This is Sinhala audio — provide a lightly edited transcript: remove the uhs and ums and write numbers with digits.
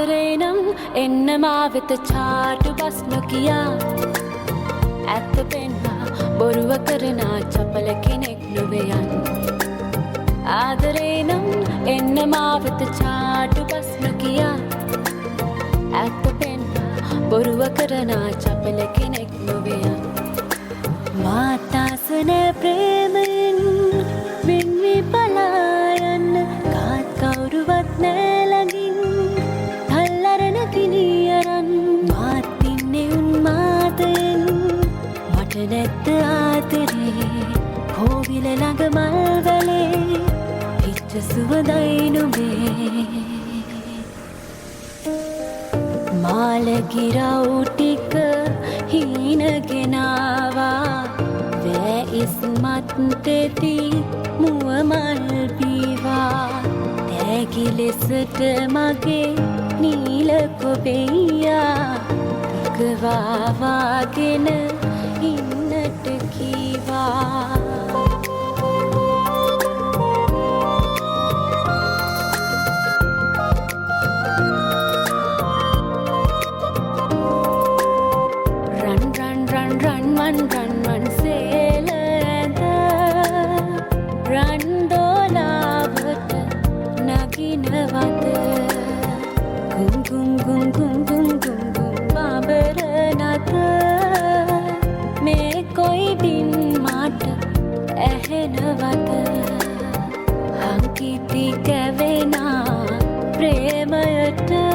ආදරේනම් එන්න මා වෙත චාටු බස් නොකියා ඇත්ත පෙන්වා බොරුව කරන චපල කෙනෙක් නොවයන් ආදරේනම් එන්න මා වෙත චාටු බස් නොකියා ඇත්ත පෙන්වා බොරුව කරන චපල කෙනෙක් නොවයන් මාතාසන ප්‍රේමයෙන් වෙන්වි පලායන්න කාත් කවුරුවත් නෑ ළඟින් තල්ලරන කිනියරන් මාත් ඉන්නේ උන්මාදයෙන් මට නැත්ත ආදරේ කෝවිල ළඟ මල්වලේ පිච්ච සුවඳයි නුඹේ මාළගිරව් ටික හීන ගෙනාවා වෑ ඉස්මත් තෙති මුව මල් බීවා තෑගි ලෙසට මගේ නීල කොබෙයියා දුකවාවාගෙන ඉන්නට කීවා රන්වන් සේලද රන්දෝලාවට නගිනවද ගුංගුංගුංගුංගුංගුංගුං බාබර නත මේ කොයිදින් මට ඇහෙනවද හංකිති කැවෙනා ප්‍රේමයට